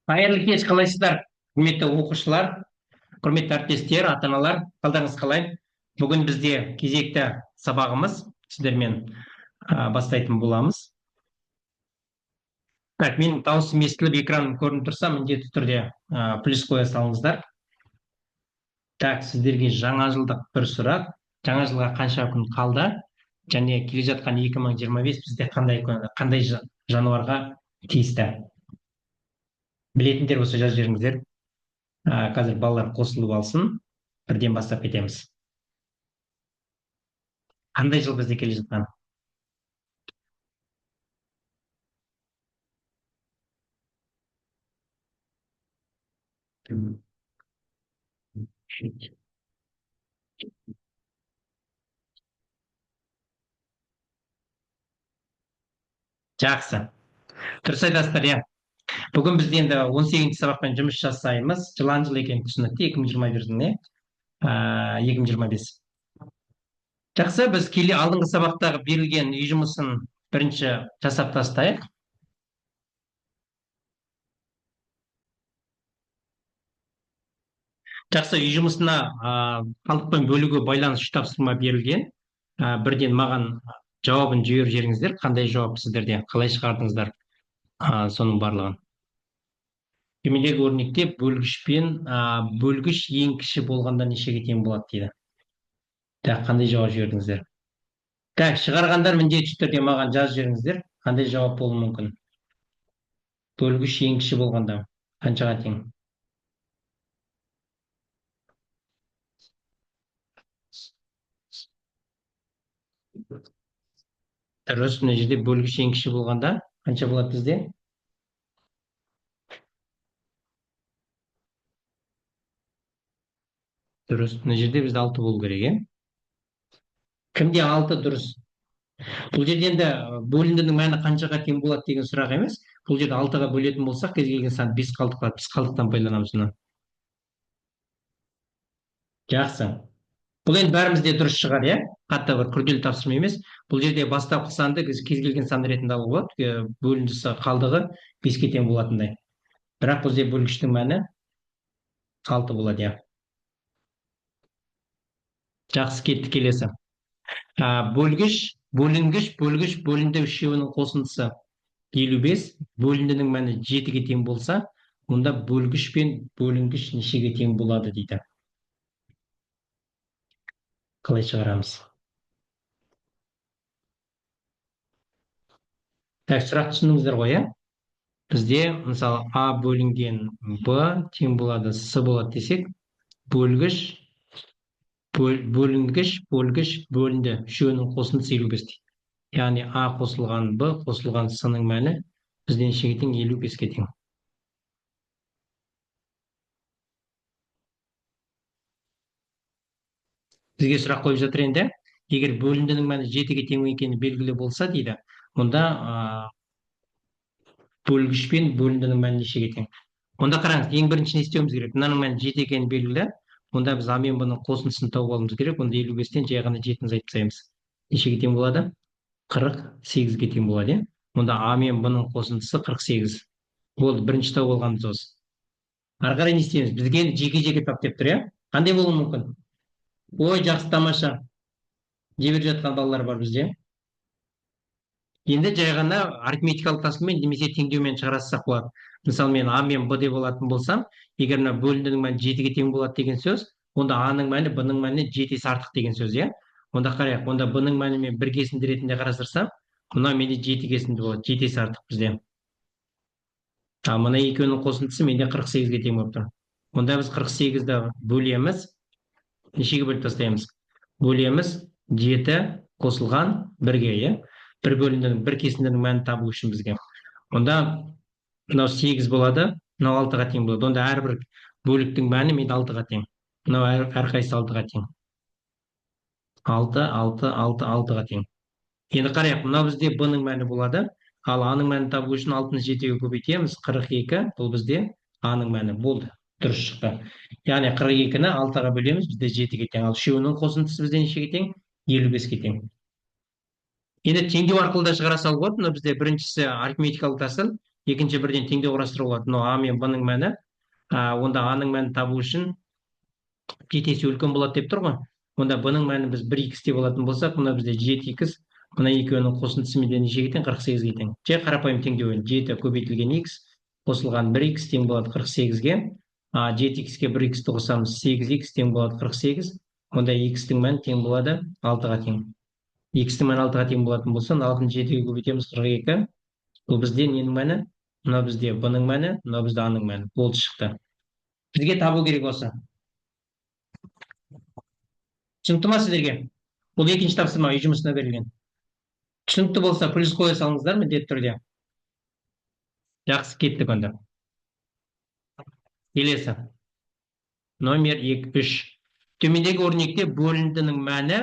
Қайырлы кеш, қалайсыздар? Құрметті оқушылар, құрметті әріптестер, ата-аналар, қалдарыңыз қалай? Бүгін бізде кезекті сабағымыз, сіздермен бастайтын боламыз. Так, менің дауысым естіліп, экраным көрініп тұрса, міндетті түрде плюс қоя салыңыздар. Так, сіздерге жаңа жылдық бір сұрақ. Жаңа жылға қанша күн қалды? Және келе жатқан 2025 бізде қандай жануарға тиісті? Білетіндер болса жазып жіберіңіздер. Қазір балалар қосылып алсын. Бірден бастап кетеміз. Қандай жыл бізде келе жатқан? Жақсы. Дұрыс айтасыздар, иә. Бүгін біз енді 18-ші сабақпен жұмыс жасаймыз. Жылан жыл екені түсінікті, 2021-дің, иә? 2025. Жақсы, біз алдыңғы сабақтағы берілген үй жұмысын бірінші жасап тастайық. Жақсы, үй жұмысына қалдықпен бөлуге байланысты үш тапсырма берілген. Бірден маған жауабын жіберіп жіберіңіздер. Қандай жауап сіздерде? Қалай шығардыңыздар соның барлығын? Төмендегі өрнекте бөлгіш ең кіші болғанда нешеге тең болады дейді. Так, қандай жауап жібердіңіздер? Так, шығарғандар міндетті түрде маған жазып жіберіңіздер. Қандай жауап болуы мүмкін? Бөлгіш ең кіші болғанда қаншаға тең? Дұрыс, мына жерде бөлгіш ең кіші болғанда қанша болады бізде? Дұрыс, мына жерде бізде 6 болу керек, иә? Кімде 6 дұрыс? Бұл жерде енді бөліндінің мәні қаншаға тең болады деген сұрақ емес. Бұл жерде 6-ға бөлетін болсақ, кез келген сан 5 қалдық қалады. Біз қалдықтан пайдаланамыз мұны. Жақсы. Бұл енді бәрімізде дұрыс шығар, иә? Қатты бір күрделі тапсырма емес. Бұл жерде бастапқы санды кез келген сан ретінде алуға болады. Бөліндісі қалдығы 5-ке тең болатындай. Бірақ бұл жерде бөлгіштің мәні 6 болады, иә. Жақсы, кетті келесі. Бөлінгіш, бөлінді үшеуінің қосындысы 55, бөліндінің мәні 7-ге тең болса, онда бөлгіш пен бөлінгіш нешеге тең болады дейді. Қалай шығарамыз? Так, сұрақ түсіндіңіздер ғой, иә? Бізде, мысалы, А бөлінген Б тең болады, С болады десек, бөлгіш, бөлінгіш, бөлінді үшеуінің қосындысы 55 дейді. Яғни А қосылған Б қосылған С-ның мәні бізде нешеге тең? 55-ке тең. Бізге сұрақ қойып жатыр енді. Егер бөліндінің мәні 7-ге тең екені белгілі болса дейді, онда бөлгіш пен бөліндінің мәні нешеге тең? Онда қараңыз, ең бірінші не істеуіміз керек? Мынаның мәні 7 екені белгілі. Онда біз А мен Б-ның қосындысын тауып алуымыз керек. Онда 55-тен жай ғана 7-ні азайтып тастаймыз. Нешеге тең болады? 48-ге тең болады, иә? Онда А мен Б-ның қосындысы 48. Болды, бірінші тауып алғанымыз осы. Ары қарай не істейміз? Бізге жеке-жеке тап деп тұр, иә? Қандай болуы мүмкін? Ой, жақсы, тамаша. Жіберіп жатқан балалар бар бізде. Енді жай ғана арифметикалық тәсілмен немесе теңдеумен шығарсақ болады. Мысалы, мен А мен Б деп алатын болсам, егер мына бөліндінің мәні 7-ге тең болады деген сөз, онда А-ның мәні Б-ның мәнінен 7 есе артық деген сөз, иә? Онда қарайық, онда Б-ның мәні мен 1 кесінді ретінде қарастырсам, мына менде 7 кесінді болады, 7 есе артық бізде. Ал мына екеуінің қосындысы менде 48-ге тең болып тұр. Онда біз 48-ді бөлеміз, нешеге бөліп тастаймыз? Бөлеміз 7 қосылған 1-ге, иә? Бір бөліндінің, бір кесіндінің мәнін табу үшін бізге. Онда мынау 8 болады, мынау 6-ға тең болады. Онда әрбір бөліктің мәні менде 6-ға тең. Мынау әрқайсысы 6-ға тең. 6, 6, 6, 6-ға тең. Енді қарайық, мынау бізде Б-ның мәні болады. Ал А-ның мәнін табу үшін 6-ны 7-ге көбейтеміз. 42, бұл бізде А-ның мәні болды. Дұрыс шықты. Яғни 42-ні 6-ға бөлеміз, бізде 7-ге тең. Ал үшеуінің қосындысы бізде нешеге тең? 55-ге тең. Енді теңдеу арқылы да шығара салуға болады. Мына бізде біріншісі арифметикалық тәсіл. екінші бірден теңдеу құрастыруға болады. Мынау а мен б ның мәні, онда а ның мәнін табу үшін жеті есе үлкен болады деп тұр ғой. Онда b ның мәні біз 1х деп алатын болсақ, мына бізде 7х, мына екеуінің қосындысы менде нешеге тең? 48-ге тең. Жай қарапайым теңдеу. 7 көбейтілген х қосылған 1х тең болады 48-ге. 7х-ке 1х-ті қосамыз, 8х тең болады 48. Онда х-тің мәні тең болады 6-ға тең. Х-тің мәні 6-ға тең болатын болса, 6-ны 7-ге көбейтеміз, 42. Бұл бізде ненің мәні? Мына бізде b-ның мәні, мына бізде а-ның мәні. Болды, шықты. Бізге табу керек осы. Түсінікті ма сіздерге? Бұл екінші тапсырма үй жұмысына берілген. Түсінікті болса плюс қоя салыңыздар міндетті түрде. Жақсы, кеттік онда. Келесі. Номер 3. Төмендегі өрнекте бөліндінің мәні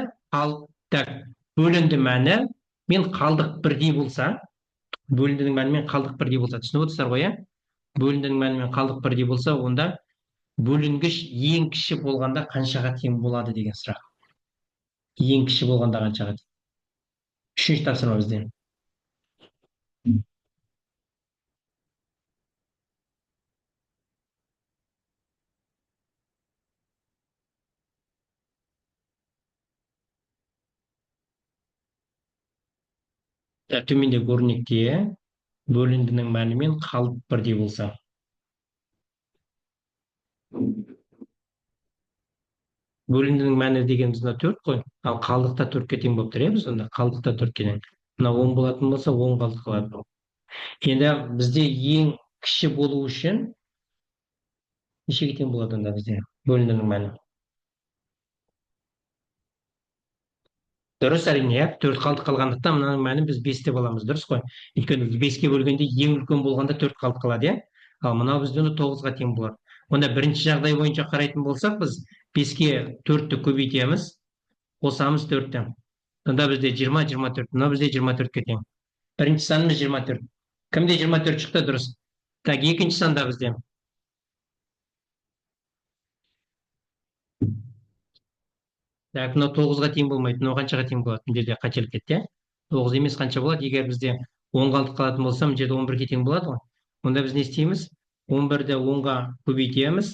бөлінді мәні мен қалдық бірдей болса, бөліндінің мәні мен қалдық бірдей болса, түсініп отырсыздар ғой, иә? Бөліндінің мәні мен қалдық бірдей болса, онда бөлінгіш ең кіші болғанда қаншаға тең болады деген сұрақ. Ең кіші болғанда қаншаға тең? Үшінші тапсырма бізде. Төмендегі өрнекте бөліндінің мәні мен қалдық бірдей болса. Бөліндінің мәні дегеніміз мына 4 қой, ал қалдықта 4-ке тең болып тұр, иә, біз онда қалдықта 4-ке тең. Мына 10 болатын болса, 10 қалдық қалады. Енді бізде ең кіші болу үшін нешеге тең болады онда бізде бөліндінің мәні? Дұрыс, әрине, иә, 4 қалдық қалғандықтан мынаның мәнін біз 5 деп аламыз, дұрыс қой. Өйткені 5-ке бөлгенде ең үлкен болғанда 4 қалдық қалады, иә. Ал мынау бізде 9-ға тең болады. Онда бірінші жағдай бойынша қарайтын болсақ, біз 5-ке 4-ті көбейтеміз, қосамыз 4-ті. Онда бізде 20, 24. Мынау бізде 24-ке тең. Бірінші санымыз 24. Кімде 24 шықты? Дұрыс. Так, екінші санда бізде. Так, мынау 9-ға тең болмайды. Мынау қаншаға тең болады? Мына жерде қателік кетті, иә? 9 емес, қанша болады? Егер бізде 10 қалдық қалатын болса, мына жерде 11-ге тең болады ғой. Онда біз не істейміз? 11-ді 10-ға көбейтеміз,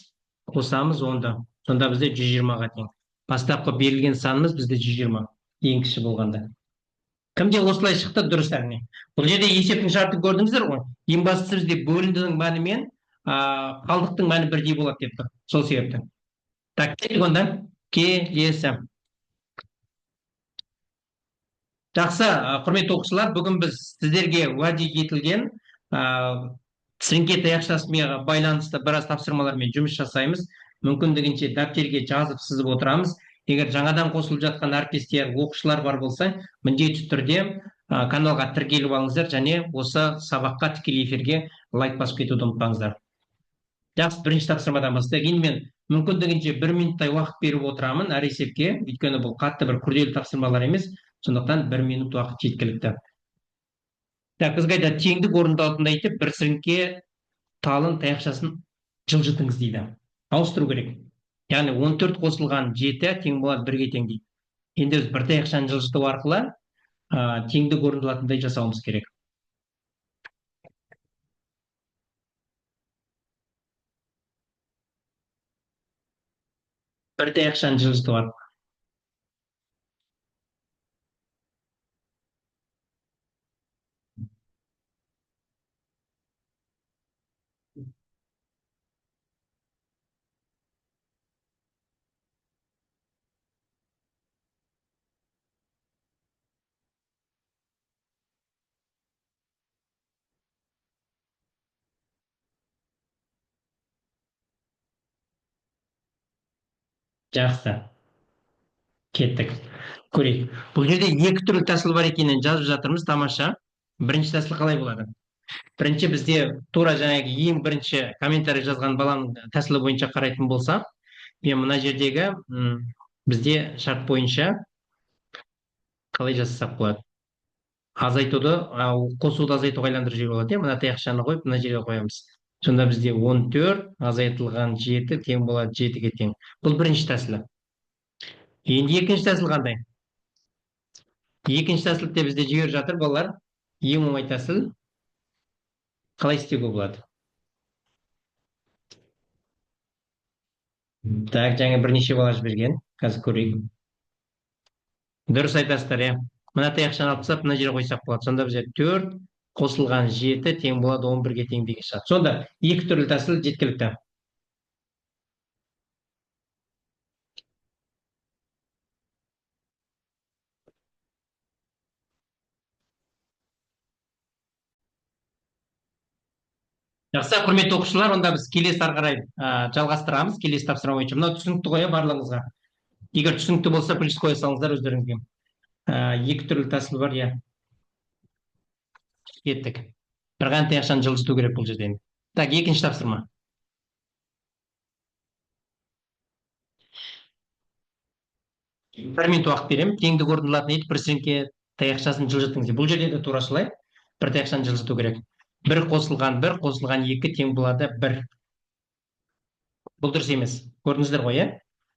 қосамыз 10-ды. Сонда бізде 120-ға тең. Бастапқы берілген санымыз бізде 120, ең кіші болғанда. Кімде осылай шықты? Дұрыс, әрине. Бұл жерде есептің шартын көрдіңіздер ғой. Ең бастысы бізде бөліндінің мәні мен қалдықтың мәні бірдей болады деп тұр. Сол себепті. Так, кеттік онда. Келесі. Жақсы, құрметті оқушылар, бүгін біз сіздерге уәде етілген сіріңке таяқшасымен байланысты біраз тапсырмалармен жұмыс жасаймыз. Мүмкіндігінше дәптерге жазып сызып отырамыз. Егер жаңадан қосылып жатқан әріптестер, оқушылар бар болса, міндетті түрде каналға тіркеліп алыңыздар және осы сабаққа тікелей эфирге лайк басып кетуді ұмытпаңыздар. Жақсы, бірінші тапсырмадан бастайық. Енді мен мүмкіндігінше 1 минуттай уақыт беріп отырамын әр есепке, өйткені бұл қатты бір күрделі тапсырмалар емес. Сондықтан 1 минут уақыт жеткілікті. Так, бізге айтады, теңдік орындалатындай етіп, бір сіріңке талын таяқшасын жылжытыңыз дейді. Ауыстыру керек. Яғни 14 қосылған 7 тең болады 1-ге тең дейді. Енді біз бір таяқшаны жылжыту арқылы теңдік орындалатындай жасауымыз керек. Бір таяқшаны жылжыту арқылы. Жақсы. Кеттік. Көрейік. Бұл жерде екі түрлі тәсіл бар екенін жазып жатырмыз, тамаша. Бірінші тәсіл қалай болады? Бірінші бізде тура жаңағы ең бірінші комментарий жазған баланың тәсілі бойынша қарайтын болсақ, мен мына жердегі бізде шарт бойынша қалай жасасақ болады? Азайтуды, қосуды азайтуға айландырып жіберуге болады, иә? Мына таяқшаны қойып, мына жерге қоямыз. Сонда бізде 14 азайтылған 7 тең болады 7-ге тең. Бұл бірінші тәсілі. Енді екінші тәсіл қандай? Екінші тәсілде бізде жіберіп жатыр балалар. Ең оңай тәсіл. Қалай істеуге болады? Так, жаңа бірнеше бала жіберген. Қазір көрейік. Дұрыс айтасыздар, иә. Мына таяқшаны алып тастап мына жерге қойсақ болады. Сонда бізде 4 қосылған 7 тең болады 11-ге тең деген шығады. Сонда екі түрлі тәсіл жеткілікті. Жақсы, құрметті оқушылар, онда біз келесі ары қарай жалғастырамыз. Келесі тапсырма бойынша. Мынау түсінікті ғой, иә, барлығыңызға. Егер түсінікті болса, плюс қоя салыңыздар өздеріңізге. Екі түрлі тәсіл бар, иә. Кеттік. Bir ғана таяқшаны жылжыту керек бұл жерден. Так, екінші тапсырма. 1 минут уақыт беремін. Теңдік орындалатын етіп бір сіріңке таяқшасын жылжытыңыз деп. Бұл жерде де тура солай. Бір таяқшаны жылжыту керек. Bir қосылған 2 тең болады 1. Бұл дұрыс емес. Көрдіңіздер ғой, иә?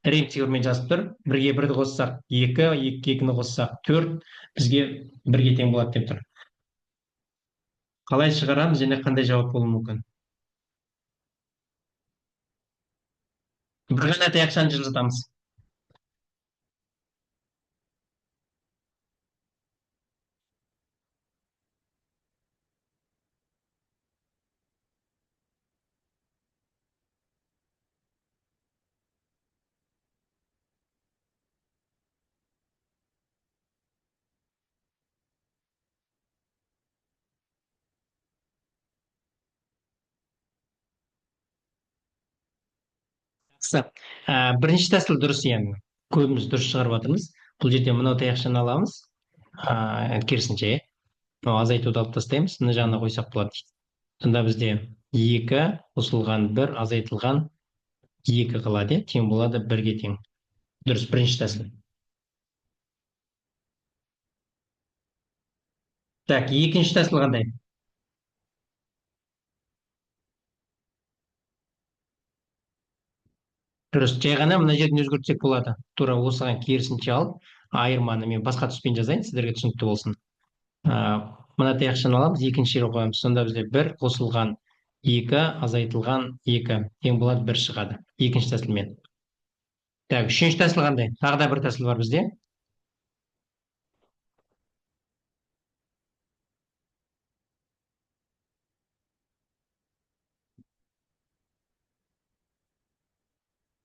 Рим цифрымен жазып тұр. 1-ге 1-ді қоссақ 2, 2-ге 2-ні қоссақ 4, бізге 1-ге тең болады деп тұр. Қалай шығарамыз және қандай жауап болуы мүмкін? Bir ғана таяқшаны жылжытамыз. Жақсы. Бірінші тәсіл дұрыс, яғни көбіміз дұрыс шығарып жатырмыз. Бұл жерде мынау таяқшаны аламыз. Керісінше, иә. Мынау азайтуды алып тастаймыз. Мына жағына қойсақ болады дейді. Сонда бізде 2 қосылған 1 азайтылған 2 қалады, иә. Тең болады 1-ге тең. Дұрыс, бірінші тәсіл. Так, екінші тәсіл қандай? Дұрыс, жай ғана мына жерін өзгертсек болады. Тура осыған керісінше алып, айырманы мен басқа түспен жазайын, сіздерге түсінікті болсын. Мына таяқшаны аламыз, екінші жерге қоямыз. Сонда бізде 1 қосылған 2 азайтылған 2 тең болады 1 шығады. Екінші тәсілмен. Так, үшінші тәсіл қандай? Тағы да бір тәсіл бар бізде.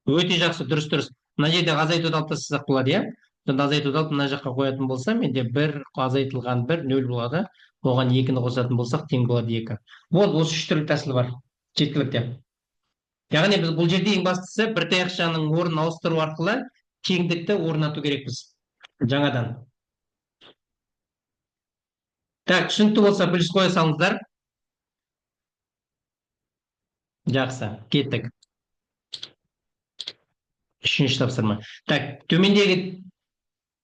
Өте жақсы, дұрыс, дұрыс. Мына жерде азайтуды алып тастасақ болады, иә? Сонда азайтуды алып мына жаққа қоятын болсам, менде 1 азайтылған 1 0 болады. Оған 2-ні қосатын болсақ, тең болады 2. Вот, осы үш түрлі тәсіл бар. Жеткілікті. Яғни біз бұл жерде ең бастысы бір таяқшаның орнын ауыстыру арқылы теңдікті орнату керекпіз. Жаңадан. Так, түсінікті болса плюс қоя салыңыздар. Жақсы, кеттік. Үшінші тапсырма. Так, төмендегі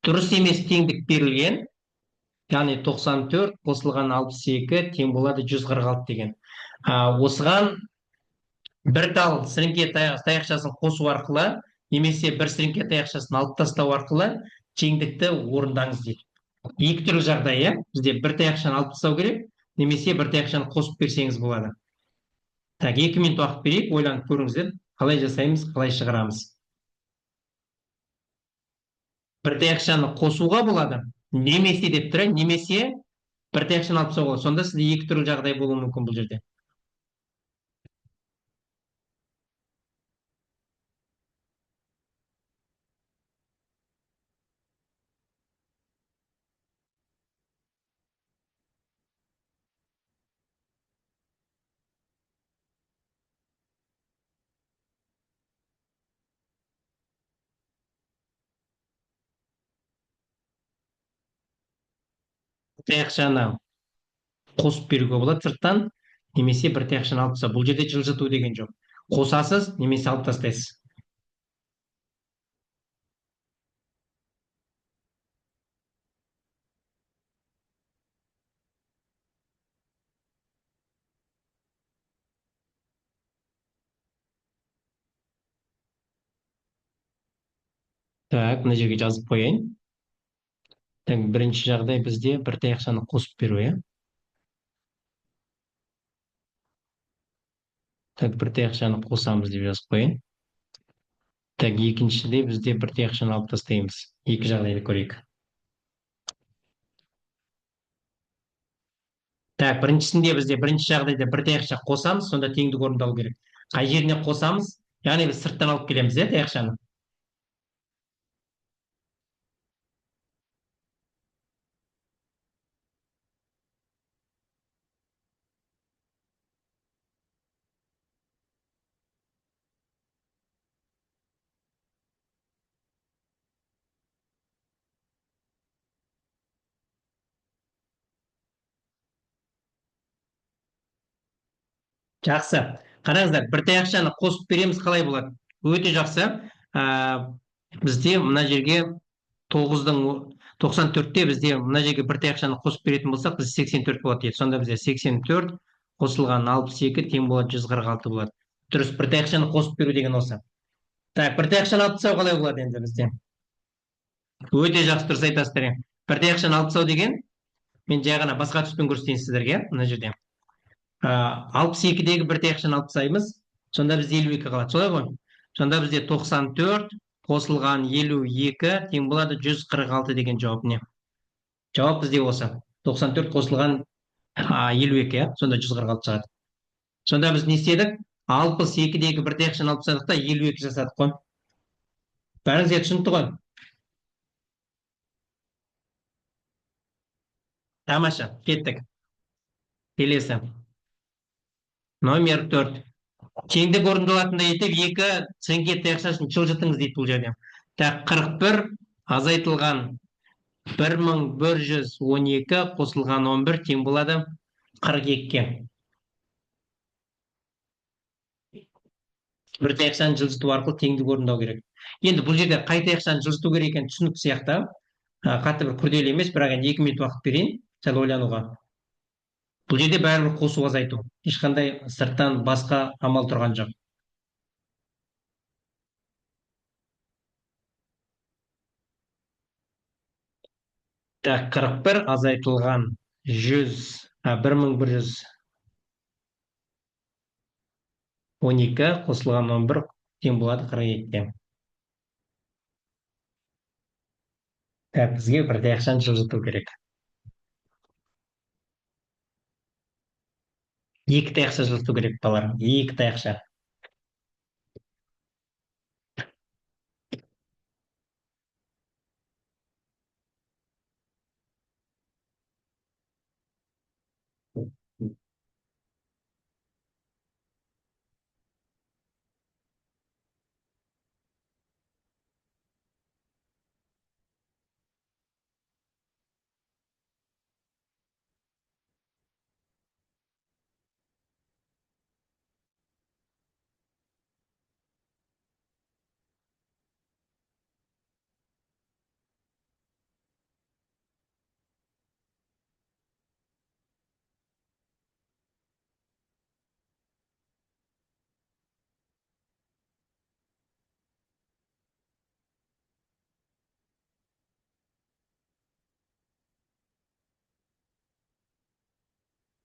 дұрыс емес теңдік берілген. Яғни 94 қосылған 62 тең болады 146 деген. Осыған бір тал сіріңке таяқшасын қосу арқылы, немесе бір сіріңке таяқшасын алып тастау арқылы теңдікті орындаңыз дейді. Екі түрлі жағдай, иә. Бізде бір таяқшаны алып тастау керек, немесе бір таяқшаны қосып берсеңіз болады. Так, 2 минут уақыт берейік, ойланып көріңіздер. Қалай жасаймыз, қалай шығарамыз. Бір таяқшаны қосуға болады, немесе деп тұр, немесе бір таяқшаны алып тастауға болады. Сонда сізде екі түрлі жағдай болуы мүмкін бұл жерде. Таяқшаны қосып беруге болады сырттан, немесе бір таяқшаны алып тастау. Бұл жерде жылжыту деген жоқ. Қосасыз, немесе алып тастайсыз. Так, мына жерге жазып қояйын. Так, бірінші жағдай бізде бір таяқшаны қосып беру, иә. Так, бір таяқшаны қосамыз деп жазып қояйын. Так, екіншіде бізде бір таяқшаны алып тастаймыз. Екі жағдайды көрейік. Так, біріншісінде бізде бірінші жағдайда бір таяқша қосамыз, сонда теңдік орындалу керек. Қай жеріне қосамыз? Яғни біз сырттан алып келеміз, иә, таяқшаны. Жақсы. Қараңыздар, бір таяқшаны қосып береміз, қалай болады? Өте жақсы. А, бізде мына жерге 94-те бізде мына жерге бір таяқшаны қосып беретін болсақ, біз 84 болады еді. Сонда бізде 84 қосылған 62 тең болады 146 болады. Дұрыс, бір таяқшаны қосып беру деген осы. Так, бір таяқшаны алып тастау қалай болады енді бізде? Өте жақсы, дұрыс айтасыздар. Бір таяқшаны алып тастау деген, мен жай ғана басқа түспен көрсетейін сіздерге мына жерде. 62-дегі бір таяқшаны алып тастаймыз, сонда бізде 52 қалады, солай ғой? Сонда бізде 94 қосылған 52 тең болады 146 деген жауап не? Жауап бізде осы. 94 қосылған 52, сонда 146 шығады. Сонда біз не істедік? 62-дегі бір таяқшаны алып тастадық та 52 жасадық қой. Бәріңізге түсінікті ғой? Тамаша, кеттік. Келесі. Номер 4. Теңдік орындалатындай етіп, екі цеңге таяқшасын жылжытыңыз дейді бұл жерде. Так, 41 азайтылған 1112 қосылған 11 тең болады 42-ке. Бір таяқшаны жылжыту арқылы теңдік орындау керек. Енді бұл жерде қай таяқшаны жылжыту керек екені түсінікті сияқты. Қатты бір күрделі емес, бірақ енді 2 минут уақыт берейін сәл ойлануға. Бұл жерде бәрібір қосу азайту. Ешқандай сырттан басқа амал тұрған жоқ. Так, 41 азайтылған 1112 қосылған 11 тең болады 42-ке. Так, бізге бір таяқшаны жылжыту керек. Екі таяқша жылжыту керек, балалар. Екі таяқша.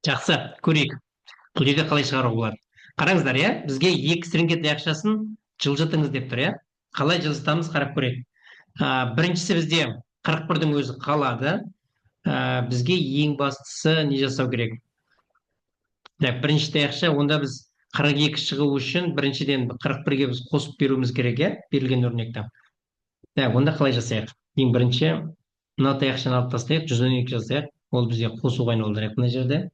Жақсы, көрейік. Бұл жерде қалай шығаруға болады? Қараңыздар, иә, бізге екі сіріңке таяқшасын жылжытыңыз деп тұр, иә. Қалай жылжытамыз, қарап көрейік. Біріншісі бізде 41-дің өзі қалады. Бізге ең бастысы не жасау керек? Так, бірінші таяқша, онда біз 42 шығу үшін біріншіден 41-ге біз қосып беруіміз керек, иә, берілген өрнекті. Так, онда қалай жасайық? Ең бірінші, мына таяқшаны алып тастайық, 112 жасайық. Ол бізде қосуға айналдырайық мына жерде.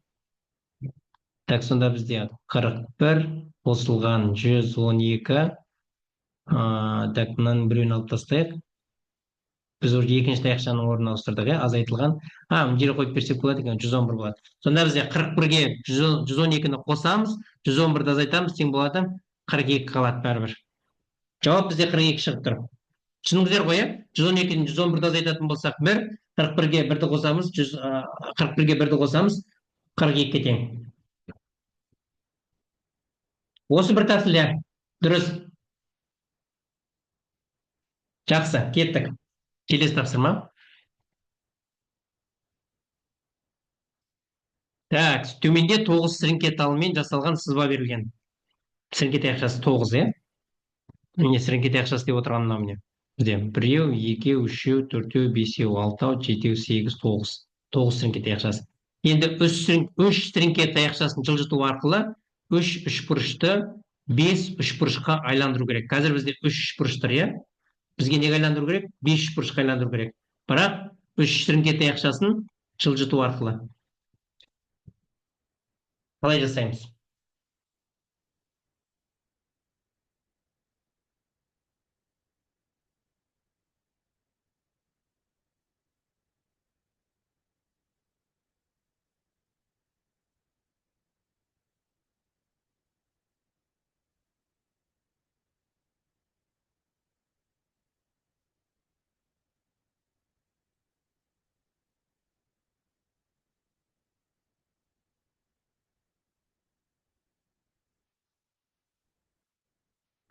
Так, сонда бізде 41 қосылған 112. Так, мынаның біреуін алып тастайық. Біз уже екінші таяқшаның орнына ауыстырдық, иә, азайтылған. Мына жерге қойып берсек болады екен, 111 болады. Сонда бізде 41-ге 112-ні қосамыз, 111-ді азайтамыз, тең болады 42 қалады бәрібір. Жауап бізде 42 шығып тұр. Түсіндіңіздер ғой, иә? 112-ден 111-ді азайтатын болсақ 1, 41-ге 1-ді қосамыз, 41-ге 1-ді қосамыз, 42-ке тең. Осы бір тәсіл, иә. Дұрыс. Жақсы, кеттік. Келесі тапсырма. Так, төменде 9 сіріңке талымен жасалған сызба берілген. сіріңке таяқшасы 9, иә. Міне сіріңке таяқшасы деп отырған мынау міне. Бізде біреу, екеу, үшеу, төртеу, бесеу, алтау, жетеу, сегіз, тоғыз. 9 сіріңке таяқшасы. Енді үш сіріңке таяқшасын жылжыту арқылы үш үшбұрышты бес үшбұрышқа айландыру керек. Қазір бізде үш үшбұрыш тұр, иә. Бізге неге айландыру керек? Бес үшбұрышқа айландыру керек. Бірақ үш сіріңке таяқшасын жылжыту арқылы. Қалай жасаймыз?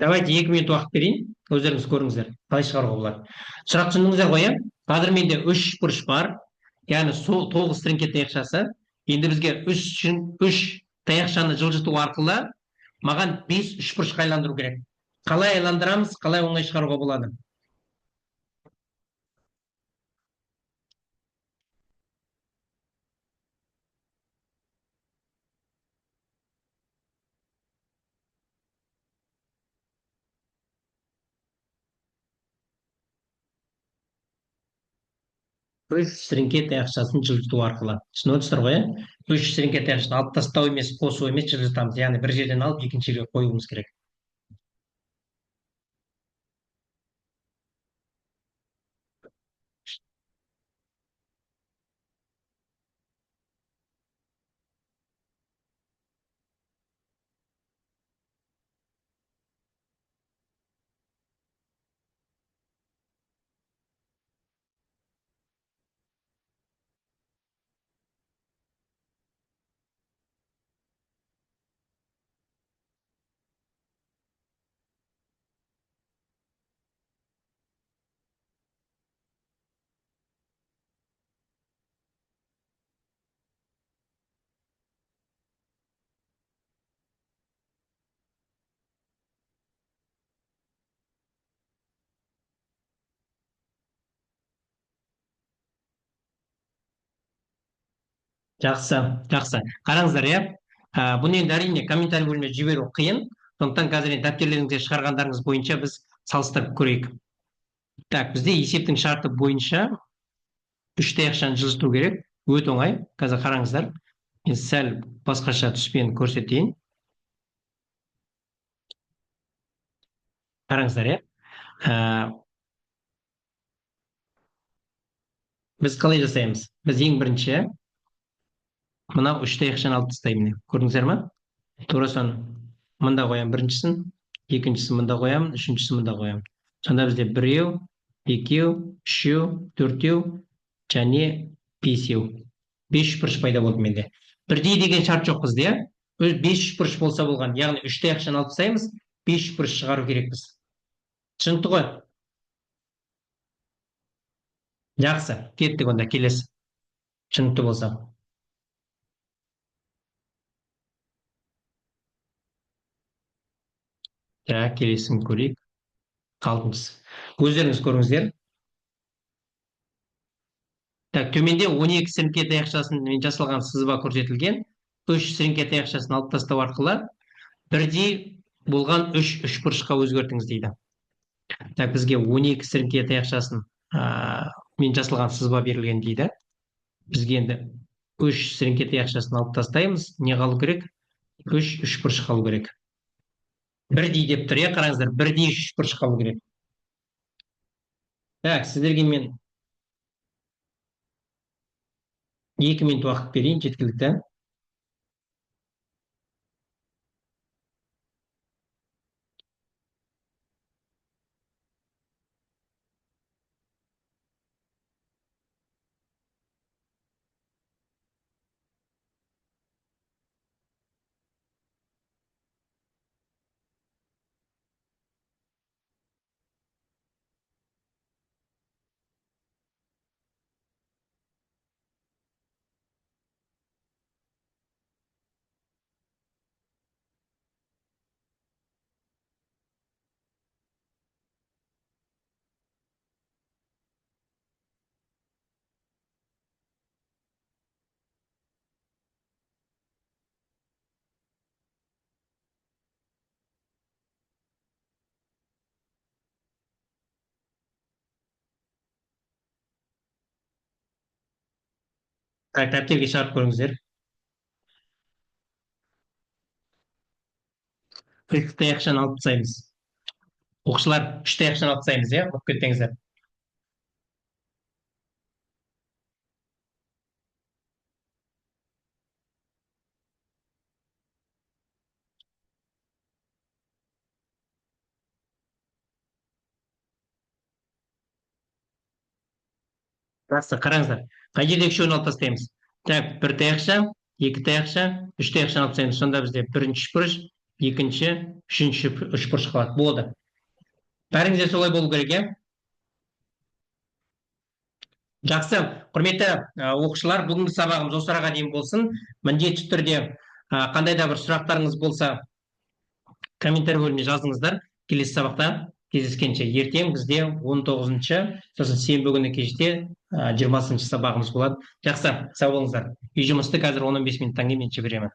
Давайте 2 минут уақыт берейін. Өздеріңіз көріңіздер. Қалай шығаруға болады. Сұрақ түсіндіңіздер ғой, иә? Қазір менде үш бұрыш бар. Яғни сол 9 сіріңке таяқшасы. Енді бізге үш таяқшаны жылжыту арқылы маған 5 үшбұрышқа айландыру керек. Қалай айландырамыз, қалай оңай шығаруға болады? Үш сіріңке таяқшасын жылжыту арқылы. Түсініп отырсыздар ғой, иә? Үш сіріңке таяқшасын алып тастау емес, қосу емес, жылжытамыз. Яғни бір жерден алып екінші жерге қоюымыз керек. Жақсы, жақсы. Қараңыздар, иә. Бұны енді әрине комментарий бөліміне жіберу қиын. Сондықтан қазір енді дәптерлеріңізге шығарғандарыңыз бойынша біз салыстырып көрейік. Так, бізде есептің шарты бойынша үш таяқшаны жылжыту керек. Өте оңай. Қазір қараңыздар. Мен сәл басқаша түспен көрсетейін. Қараңыздар, иә. Ә, біз қалай жасаймыз? Біз ең бірінші мынау үш таяқшаны алып тастаймын. Көрдіңіздер ма? Тура соны мында қоямын біріншісін, екіншісін мында қоямын, үшіншісін мында қоямын. Сонда бізде біреу, екеу, үшеу, төртеу және бесеу. Бес үшбұрыш пайда болды менде. Бірдей деген шарт жоқ бізде, иә. Бес үшбұрыш болса болған, яғни үш таяқшаны алып тастаймыз, бес үшбұрыш шығару керекпіз. Түсінікті ғой? Жақсы, кеттік онда келесі. Түсінікті болса. Келесін көрейік. Қалдыңыз. Өздеріңіз көріңіздер. Так, төменде 12 сіріңке таяқшасымен жасалған сызба көрсетілген. Үш сіріңке таяқшасын алып тастау арқылы бірдей болған үш үшбұрышқа өзгертіңіз дейді. Так, бізге 12 сіріңке таяқшасын мен жасалған сызба берілген дейді. Бізге енді үш сіріңке таяқшасын алып тастаймыз. Не қалу керек? Үш үшбұрыш қалу керек. Бірдей деп тұр, иә, қараңыздар, бірдей үш үшбұрыш қалу керек. Так, сіздерге мен 2 минут уақыт берейін, жеткілікті. Так, дәптерге шығарып көріңіздер. Кілт таяқшаны алып тастаймыз. Оқушылар, үш таяқшаны алып тастаймыз, иә? Оқып кеттіңіздер. Жақсы, қараңыздар. Қай жерде үшеуін алып тастаймыз? Так, бір таяқша, екі таяқша, үш таяқшаны алып тастаймыз. Сонда бізде бірінші үшбұрыш, екінші, үшінші үшбұрыш қалады. Болды. Бәріңізде солай болу керек, иә? Жақсы, құрметті оқушылар, бүгінгі сабағымыз осы араға дейін болсын. Міндетті түрде қандай да бір сұрақтарыңыз болса, комментарий бөліміне жазыңыздар. Келесі сабақта кездескенше ертең бізде 19-шы, сосын сенбі күні кеште 20-шы сабағымыз болады. Жақсы, сау болыңыздар. Үй жұмысты қазір 10-15 минуттан кейін мен жіберемін.